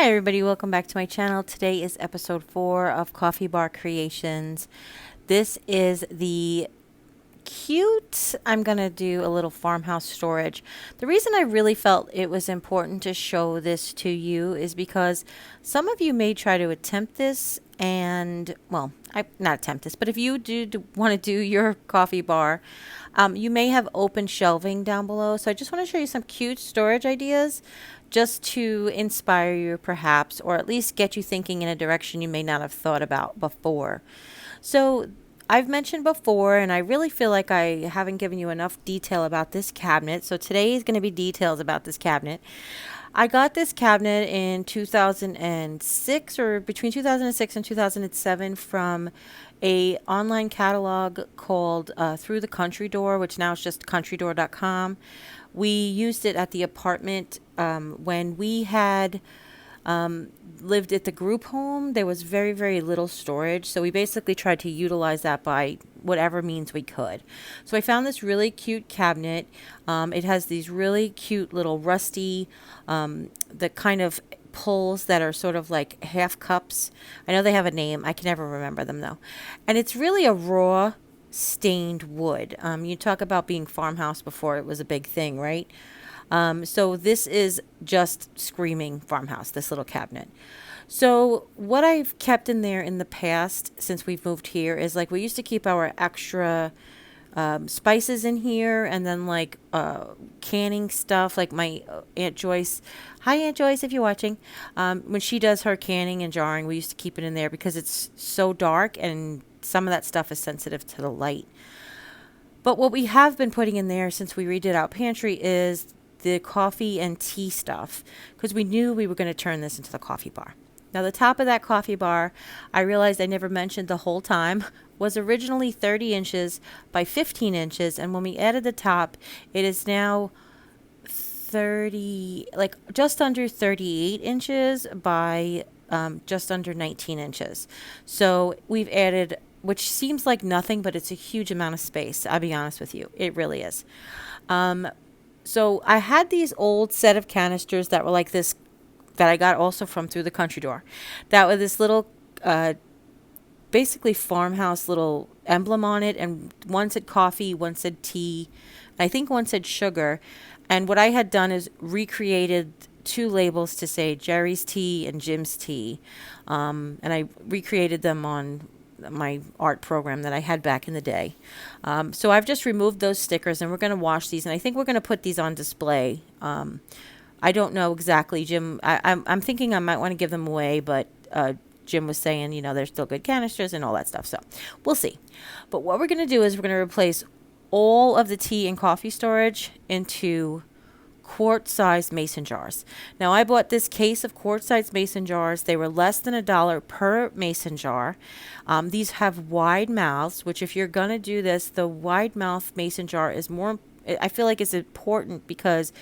Hi everybody, welcome back to my channel. Today is episode 4 of Coffee Bar Creations. This is the cute, I'm going to do a little farmhouse storage. The reason I really felt it was important to show this to you is because some of you may try to attempt this and, well, not attempt this, but if you do want to do your coffee bar, you may have open shelving down below. So I just want to show you some cute storage ideas just to inspire you perhaps, or at least get you thinking in a direction you may not have thought about before. So I've mentioned before, and I really feel like I haven't given you enough detail about this cabinet. So today is going to be details about this cabinet. I got this cabinet in 2006 or between 2006 and 2007 from a online catalog called Through the Country Door, which now is just countrydoor.com. We used it at the apartment when we had lived at the group home. There was very, very little storage. So we basically tried to utilize that by whatever means we could. So I found this really cute cabinet. It has these really cute little rusty, the kind of pulls that are sort of like half cups. I know they have a name. I can never remember them though. And it's really a raw stained wood. You talk about being farmhouse before it was a big thing, right? So this is just screaming farmhouse, this little cabinet. So what I've kept in there in the past since we've moved here is like we used to keep our extra spices in here, and then like canning stuff, like my Aunt Joyce. Hi Aunt Joyce, if you're watching. When she does her canning and jarring, we used to keep it in there because it's so dark and some of that stuff is sensitive to the light. But what we have been putting in there since we redid our pantry is the coffee and tea stuff, because we knew we were going to turn this into the coffee bar. Now the top of that coffee bar, I realized I never mentioned the whole time, was originally 30 inches by 15 inches, and when we added the top, it is now 30, like just under 38 inches by just under 19 inches. So we've added, which seems like nothing, but it's a huge amount of space. I'll be honest with you. It really is. So I had these old set of canisters that were like this, that I got also from Through the Country Door. That was this little, basically farmhouse little emblem on it. And one said coffee, one said tea. I think one said sugar. And what I had done is recreated two labels to say Jerry's tea and Jim's tea. And I recreated them on my art program that I had back in the day. So I've just removed those stickers, and we're going to wash these, and I think we're going to put these on display. I don't know exactly, Jim. I'm thinking I might want to give them away, but Jim was saying, you know, they're still good canisters and all that stuff. So we'll see. But what we're going to do is we're going to replace all of the tea and coffee storage into quart-sized mason jars. Now I bought this case of quart-sized mason jars. They were less than $1 per mason jar. These have wide mouths, which if you're going to do this, the wide mouth mason jar is more, I feel like it's important, because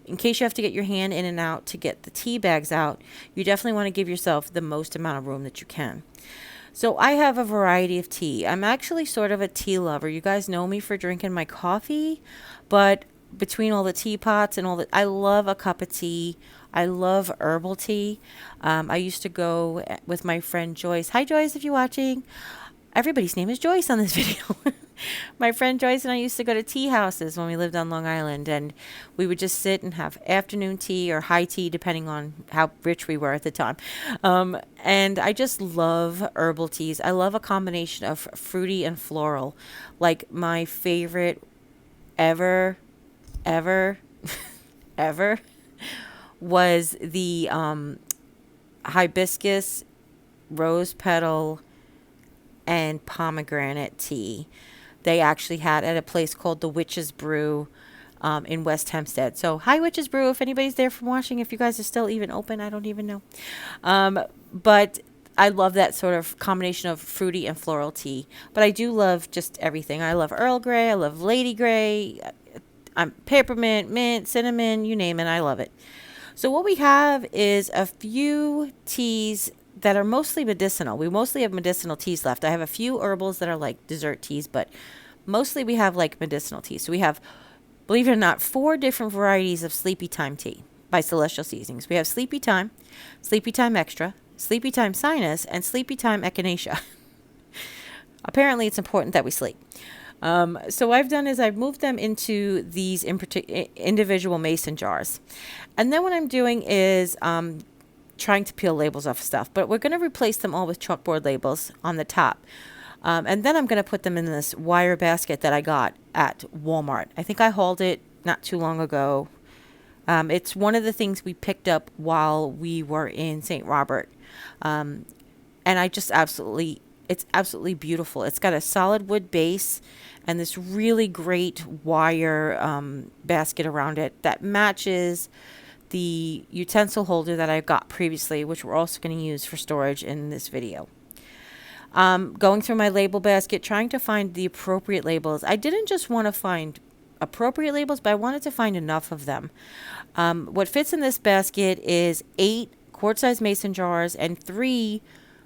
in case you have to get your hand in and out to get the tea bags out, you definitely want to give yourself the most amount of room that you can. So I have a variety of tea. I'm actually sort of a tea lover. You guys know me for drinking my coffee, but between all the teapots and all that, I love a cup of tea. I love herbal tea. I used to go with my friend Joyce. Hi Joyce, if you're watching. Everybody's name is Joyce on this video. My friend Joyce and I used to go to tea houses when we lived on Long Island, and we would just sit and have afternoon tea or high tea, depending on how rich we were at the time. And I just love herbal teas. I love a combination of fruity and floral. Like my favorite ever ever was the hibiscus, rose petal, and pomegranate tea. They actually had at a place called the Witch's Brew in West Hempstead. So hi Witch's Brew, if anybody's there from watching, if you guys are still even open, I don't even know. But I love that sort of combination of fruity and floral tea. But I do love just everything. I love Earl Grey, I love Lady Grey, peppermint, mint, cinnamon, you name it, I love it. So what we have is a few teas that are mostly medicinal. We mostly have medicinal teas left. I have a few herbals that are like dessert teas, but mostly we have like medicinal teas. So we have, believe it or not, 4 different varieties of sleepy time tea. by Celestial Seasonings. We have Sleepy Time Extra, Sleepy Time Sinus, and Sleepy Time Echinacea. Apparently, it's important that we sleep. So what I've done is I've moved them into these individual mason jars. And then what I'm doing is trying to peel labels off stuff. But we're going to replace them all with chalkboard labels on the top. And then I'm going to put them in this wire basket that I got at Walmart. I think I hauled it not too long ago. It's one of the things we picked up while we were in St. Robert. And I just it's absolutely beautiful. It's got a solid wood base and this really great wire basket around it that matches the utensil holder that I got previously, which we're also going to use for storage in this video. Going through my label basket, trying to find the appropriate labels. I didn't just want to find appropriate labels, but I wanted to find enough of them. What fits in this basket is 8 quart-sized mason jars and 3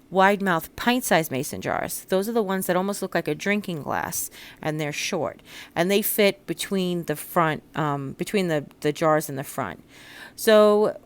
wide-mouth pint-sized mason jars. Those are the ones that almost look like a drinking glass, and they're short. And they fit between the front, between the jars in the front. So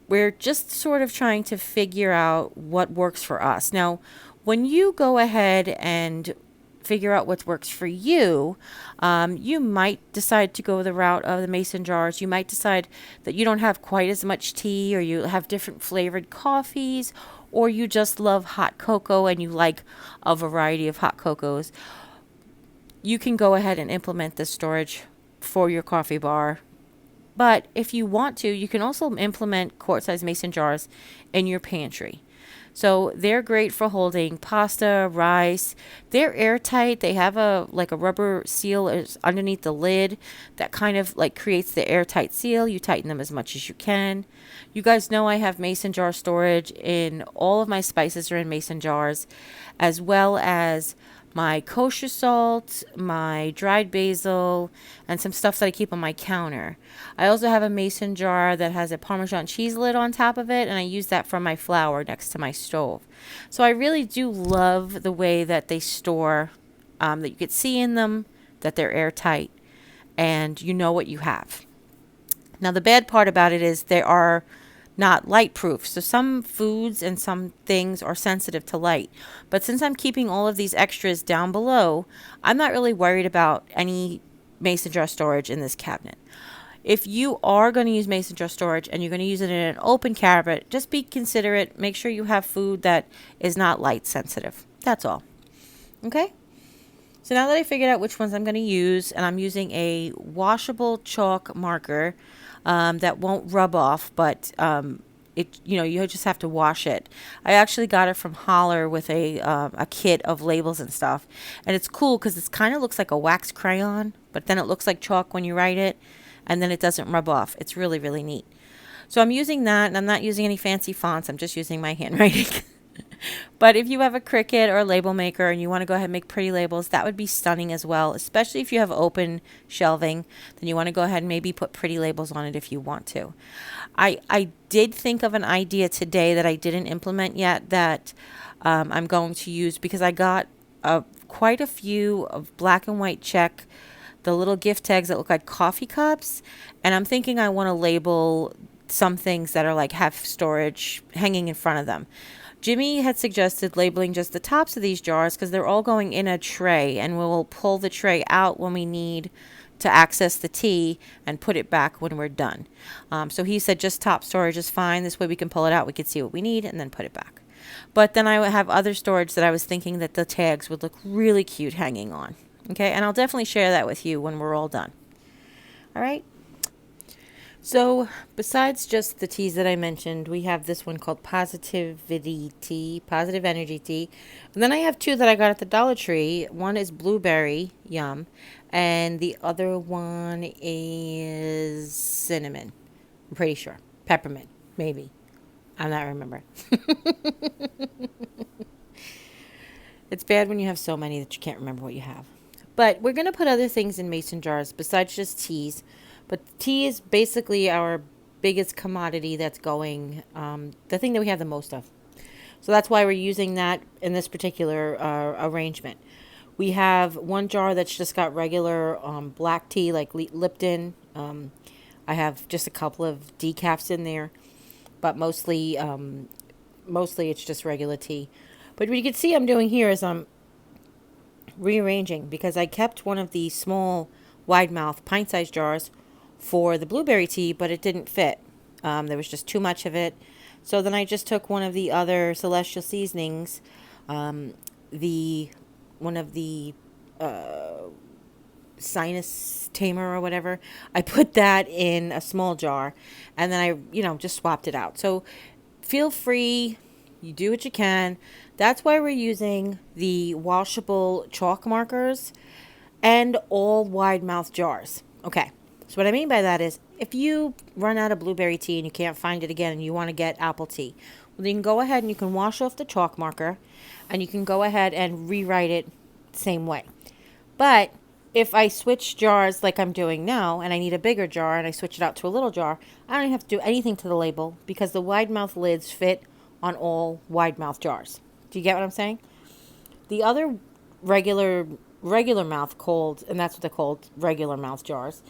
we're just sort of trying to figure out what works for us. Now, when you go ahead and figure out what works for you, you might decide to go the route of the mason jars. You might decide that you don't have quite as much tea, or you have different flavored coffees, or you just love hot cocoa and you like a variety of hot cocos. You can go ahead and implement this storage for your coffee bar. But if you want to, you can also implement quart-sized mason jars in your pantry. So they're great for holding pasta, rice. They're airtight. They have a rubber seal underneath the lid that kind of like creates the airtight seal. You tighten them as much as you can. You guys know I have mason jar storage in all of my spices are in mason jars, as well as my kosher salt, my dried basil, and some stuff that I keep on my counter. I also have a mason jar that has a Parmesan cheese lid on top of it, and I use that for my flour next to my stove. So I really do love the way that they store, that you could see in them, that they're airtight, and you know what you have. Now, the bad part about it is they are not light proof. So some foods and some things are sensitive to light. But since I'm keeping all of these extras down below, I'm not really worried about any mason jar storage in this cabinet. If you are going to use mason jar storage and you're going to use it in an open cabinet, just be considerate. Make sure you have food that is not light sensitive. That's all. Okay? So now that I figured out which ones I'm going to use, and I'm using a washable chalk marker that won't rub off, but you just have to wash it. I actually got it from Holler with a kit of labels and stuff, and it's cool because it kind of looks like a wax crayon, but then it looks like chalk when you write it, and then it doesn't rub off. It's really, really neat. So I'm using that, and I'm not using any fancy fonts. I'm just using my handwriting. But if you have a Cricut or a label maker and you want to go ahead and make pretty labels, that would be stunning as well, especially if you have open shelving. Then you want to go ahead and maybe put pretty labels on it if you want to. I did think of an idea today that I didn't implement yet that I'm going to use, because I got quite a few of black and white check, the little gift tags that look like coffee cups, and I'm thinking I want to label some things that are like have storage hanging in front of them. Jimmy had suggested labeling just the tops of these jars because they're all going in a tray, and we'll pull the tray out when we need to access the tea and put it back when we're done. So he said just top storage is fine. This way we can pull it out, we can see what we need, and then put it back. But then I would have other storage that I was thinking that the tags would look really cute hanging on. Okay, and I'll definitely share that with you when we're all done. All right. So besides just the teas that I mentioned, we have this one called Positivity Tea, Positive Energy Tea. And then I have 2 that I got at the Dollar Tree. One is blueberry, yum, and the other one is cinnamon. I'm pretty sure. Peppermint, maybe. I'm not remember. It's bad when you have so many that you can't remember what you have. But we're going to put other things in mason jars besides just teas. But tea is basically our biggest commodity that's going, the thing that we have the most of. So that's why we're using that in this particular arrangement. We have one jar that's just got regular black tea, like Lipton. I I have just a couple of decafs in there, but mostly it's just regular tea. But what you can see I'm doing here is I'm rearranging because I kept one of the small wide mouth pint-sized jars for the blueberry tea, but it didn't fit. There was just too much of it. So then I just took one of the other celestial seasonings, the one of the sinus tamer or whatever. I put that in a small jar, and then I just swapped it out. So feel free, you do what you can. That's why we're using the washable chalk markers and all wide mouth jars. Okay, so what I mean by that is if you run out of blueberry tea and you can't find it again and you want to get apple tea, well, you can go ahead and you can wash off the chalk marker and you can go ahead and rewrite it the same way. But if I switch jars like I'm doing now and I need a bigger jar and I switch it out to a little jar, I don't even have to do anything to the label because the wide mouth lids fit on all wide mouth jars. Do you get what I'm saying? The other regular mouth cold, and that's what they're called, regular mouth jars,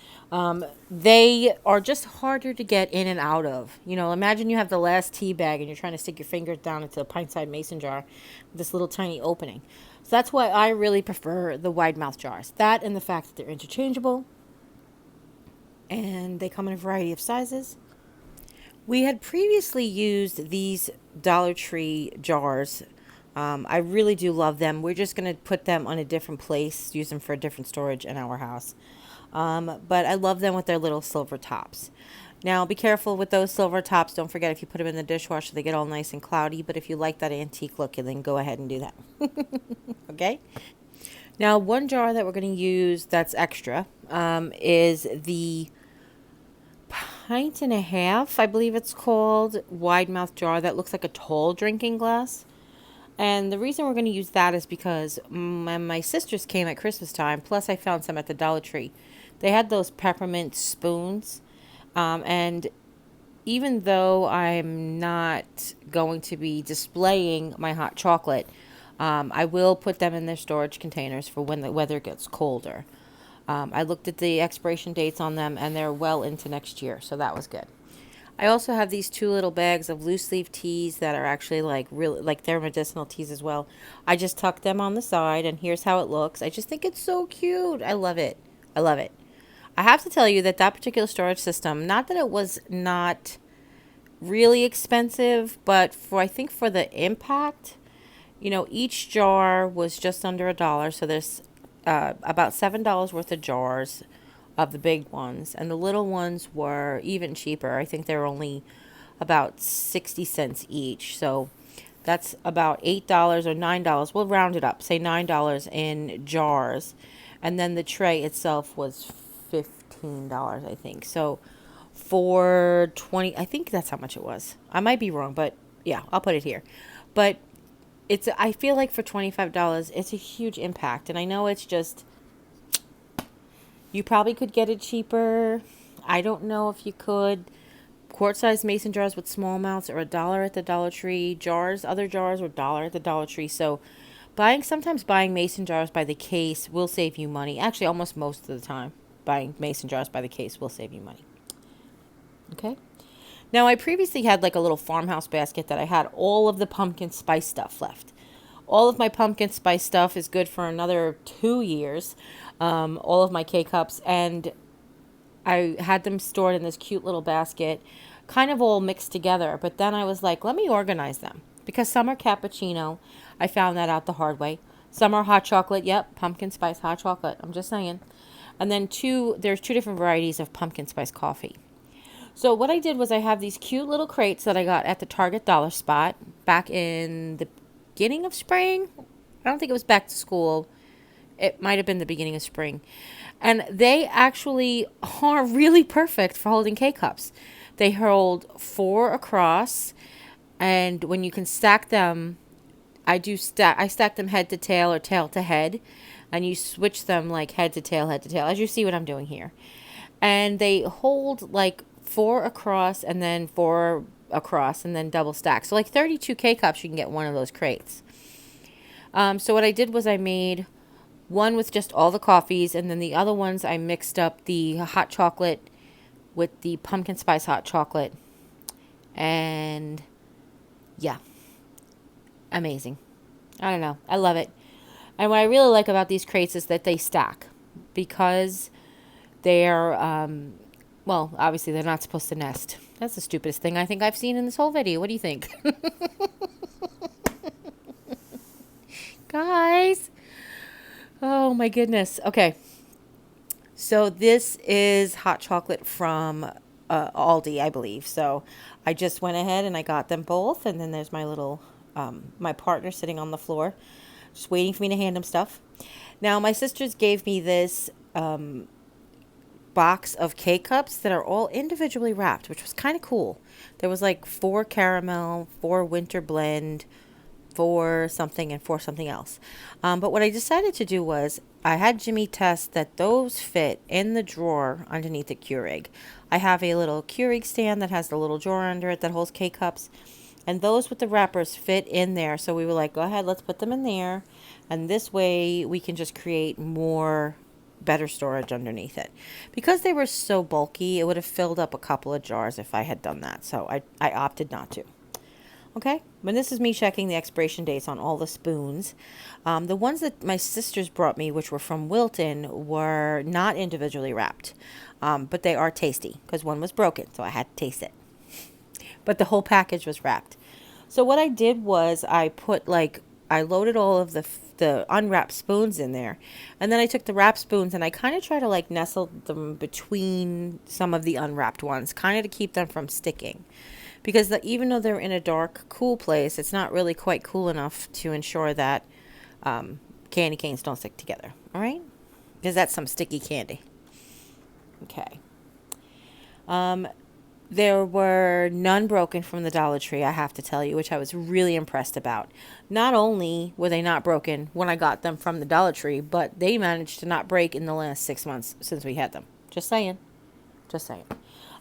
they are just harder to get in and out of. Imagine you have the last tea bag and you're trying to stick your fingers down into a pint-sized mason jar with this little tiny opening. So that's why I really prefer the wide mouth jars. That and the fact that they're interchangeable and they come in a variety of sizes. We had previously used these Dollar Tree jars. I really do love them. We're just going to put them on a different place, use them for a different storage in our house. But I love them with their little silver tops. Now, be careful with those silver tops. Don't forget, if you put them in the dishwasher, they get all nice and cloudy. But if you like that antique look, then go ahead and do that. Okay? Now, one jar that we're going to use that's extra is the pint and a half, I believe it's called, wide mouth jar that looks like a tall drinking glass. And the reason we're going to use that is because when my sisters came at Christmas time, plus I found some at the Dollar Tree, they had those peppermint spoons. And even though I'm not going to be displaying my hot chocolate, I will put them in their storage containers for when the weather gets colder. I looked at the expiration dates on them, and they're well into next year, so that was good. I also have these 2 little bags of loose leaf teas that are actually they're medicinal teas as well. I just tucked them on the side, and here's how it looks. I just think it's so cute. I love it. I love it. I have to tell you that particular storage system, not that it was not really expensive, but I think for the impact, each jar was just under $1. So there's about $7 worth of jars of the big ones, and the little ones were even cheaper. I think they're only about 60 cents each. So that's about $8 or $9. We'll round it up, say $9 in jars. And then the tray itself was $15, I think. So for 20, I think that's how much it was. I might be wrong, but yeah, I'll put it here. But I feel like for $25, it's a huge impact. And I know it's just, you probably could get it cheaper. I don't know if you could. Quart-sized mason jars with small mouths are $1 at the Dollar Tree. Other jars are $1 at the Dollar Tree. So sometimes buying mason jars by the case will save you money. Actually, almost most of the time, buying mason jars by the case will save you money. Okay? Now, I previously had like a little farmhouse basket that I had all of the pumpkin spice stuff left. All of my pumpkin spice stuff is good for another 2 years. All of my K-cups, and I had them stored in this cute little basket, kind of all mixed together. But then I was like, let me organize them, because some are cappuccino. I found that out the hard way. Some are hot chocolate. Yep, pumpkin spice hot chocolate. I'm just saying. And then there's 2 different varieties of pumpkin spice coffee. So what I did was I have these cute little crates that I got at the Target Dollar Spot back in the beginning of spring. I don't think it was back to school. It might have been the beginning of spring. And they actually are really perfect for holding K-cups. They hold 4 across, and when you can stack them, I stack them head to tail or tail to head, and you switch them like head to tail, as you see what I'm doing here. And they hold like 4 across and then 4 across and then double stack. So like 32 K-cups, you can get one of those crates. So what I did was I made one with just all the coffees, and then the other ones I mixed up the hot chocolate with the pumpkin spice hot chocolate. And yeah, amazing. I don't know. I love it. And what I really like about these crates is that they stack because they're, well, obviously they're not supposed to nest. That's the stupidest thing I think I've seen in this whole video. What do you think? Guys. Oh my goodness. Okay. So this is hot chocolate from Aldi, I believe. So I just went ahead and I got them both. And then there's my little, my partner sitting on the floor, just waiting for me to hand him stuff. Now, my sisters gave me this box of K-Cups that are all individually wrapped, which was kind of cool. There was like 4 caramel, 4 winter blend, 4 something, and 4 something else. But what I decided to do was I had Jimmy test that those fit in the drawer underneath the Keurig. I have a little Keurig stand that has the little drawer under it that holds K-Cups. And those with the wrappers fit in there. So we were like, go ahead, let's put them in there. And this way we can just create more better storage underneath it. Because they were so bulky, it would have filled up a couple of jars if I had done that. So I opted not to. Okay, but this is me checking the expiration dates on all the spoons. The ones that my sisters brought me, which were from Wilton, were not individually wrapped. But they are tasty because one was broken, so I had to taste it. But the whole package was wrapped. So what I did was I loaded all of the unwrapped spoons in there. And then I took the wrapped spoons and I kind of try to like nestle them between some of the unwrapped ones, kind of to keep them from sticking. Because even though they're in a dark, cool place, it's not really quite cool enough to ensure that candy canes don't stick together. All right? Because that's some sticky candy. Okay. There were none broken from the Dollar Tree, I have to tell you, which I was really impressed about. Not only were they not broken when I got them from the Dollar Tree, but they managed to not break in the last 6 months since we had them. Just saying. Just saying.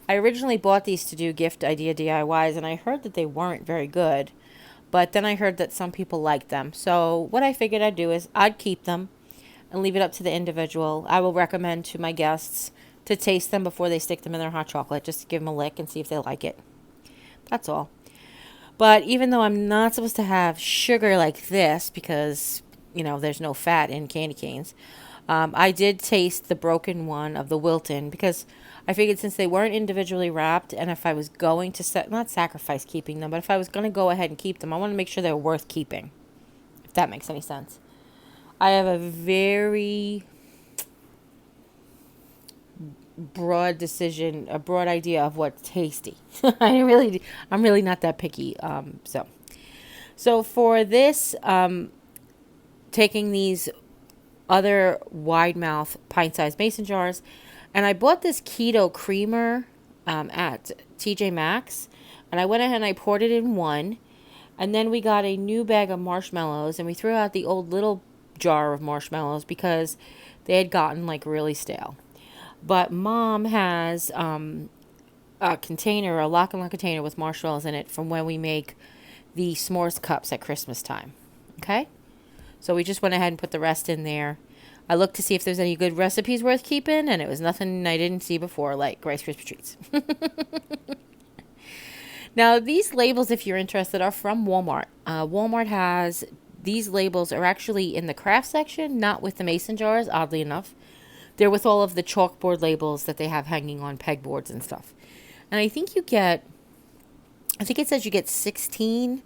I originally bought these to do gift idea DIYs, and I heard that they weren't very good. But then I heard that some people liked them. So what I figured I'd do is I'd keep them and leave it up to the individual. I will recommend to my guests to taste them before they stick them in their hot chocolate. Just to give them a lick and see if they like it. That's all. But even though I'm not supposed to have sugar like this because, you know, there's no fat in candy canes, I did taste the broken one of the Wilton because I figured since they weren't individually wrapped and if I was going to not sacrifice keeping them, but if I was going to go ahead and keep them, I want to make sure they're worth keeping, if that makes any sense. I have a very broad idea of what's tasty. I'm really not that picky. So for this, taking these other wide mouth pint-sized mason jars, and I bought this keto creamer at TJ Maxx, and I went ahead and I poured it in one, and then we got a new bag of marshmallows, and we threw out the old little jar of marshmallows because they had gotten like really stale. But Mom has a container, a lock and lock container with marshmallows in it from when we make the s'mores cups at Christmas time. Okay? So we just went ahead and put the rest in there. I looked to see if there's any good recipes worth keeping, and it was nothing I didn't see before, like Rice Krispie Treats. Now, these labels, if you're interested, are from Walmart. Walmart has, these labels are actually in the craft section, not with the mason jars, oddly enough. They're with all of the chalkboard labels that they have hanging on pegboards and stuff. And I think it says you get 16,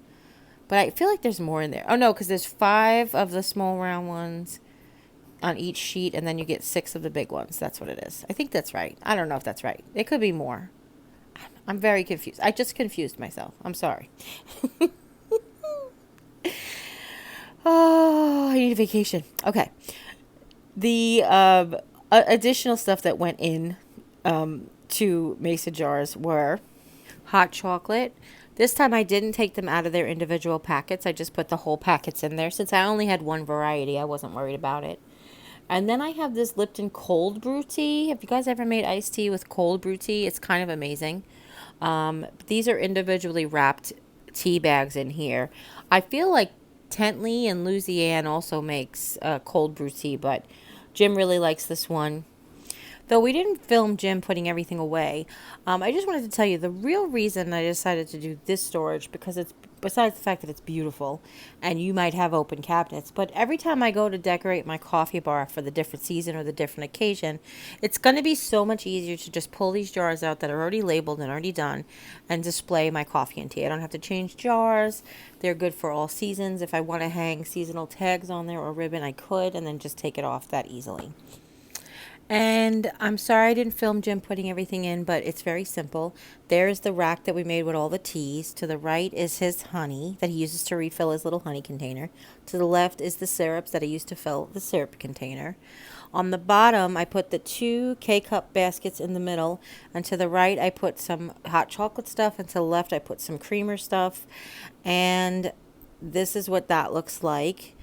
but I feel like there's more in there. Oh, no, because there's 5 of the small round ones on each sheet, and then you get 6 of the big ones. That's what it is. I think that's right. I don't know if that's right. It could be more. I'm very confused. I just confused myself. I'm sorry. Oh, I need a vacation. Okay. The additional stuff that went in to mason jars were hot chocolate. This time I didn't take them out of their individual packets. I just put the whole packets in there. Since I only had one variety, I wasn't worried about it. And then I have this Lipton cold brew tea. Have you guys ever made iced tea with cold brew tea? It's kind of amazing. These are individually wrapped tea bags in here. I feel like Tentley and Jeri-Ann also makes cold brew tea, but Jim really likes this one. Though we didn't film Jim putting everything away, I just wanted to tell you the real reason I decided to do this storage, because it's, besides the fact that it's beautiful and you might have open cabinets, but every time I go to decorate my coffee bar for the different season or the different occasion, it's going to be so much easier to just pull these jars out that are already labeled and already done and display my coffee and tea. I don't have to change jars. They're good for all seasons. If I want to hang seasonal tags on there or ribbon, I could, and then just take it off that easily. And I'm sorry I didn't film Jim putting everything in, but it's very simple. There's the rack that we made with all the teas. To the right is his honey that he uses to refill his little honey container. To the left is the syrups that I used to fill the syrup container. On the bottom, I put the 2 K-cup baskets in the middle. And to the right, I put some hot chocolate stuff. And to the left, I put some creamer stuff. And this is what that looks like.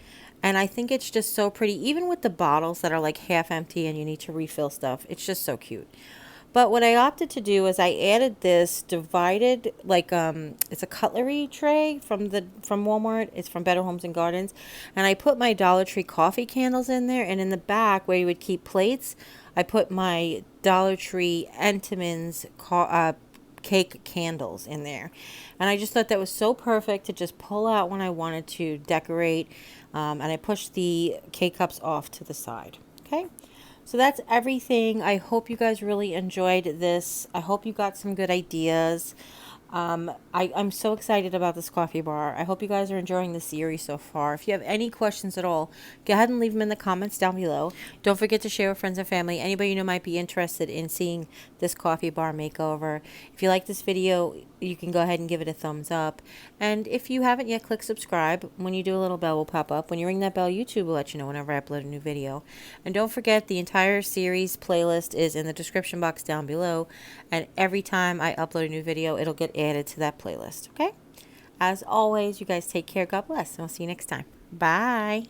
And I think it's just so pretty, even with the bottles that are like half empty and you need to refill stuff. It's just so cute. But what I opted to do is I added this divided, like, it's a cutlery tray from Walmart. It's from Better Homes and Gardens. And I put my Dollar Tree coffee candles in there. And in the back where you would keep plates, I put my Dollar Tree Entenmann's cake candles in there. And I just thought that was so perfect to just pull out when I wanted to decorate. And I pushed the K-cups off to the side. Okay, so that's everything. I hope you guys really enjoyed this. I hope you got some good ideas. I'm so excited about this coffee bar. I hope you guys are enjoying the series so far. If you have any questions at all, go ahead and leave them in the comments down below. Don't forget to share with friends and family. Anybody you know might be interested in seeing this coffee bar makeover. If you like this video, you can go ahead and give it a thumbs up. And if you haven't yet, click subscribe. When you do, a little bell will pop up. When you ring that bell, YouTube will let you know whenever I upload a new video. And don't forget, the entire series playlist is in the description box down below. And every time I upload a new video, it'll get added to that playlist. Okay? As always, you guys take care. God bless. And I'll see you next time. Bye.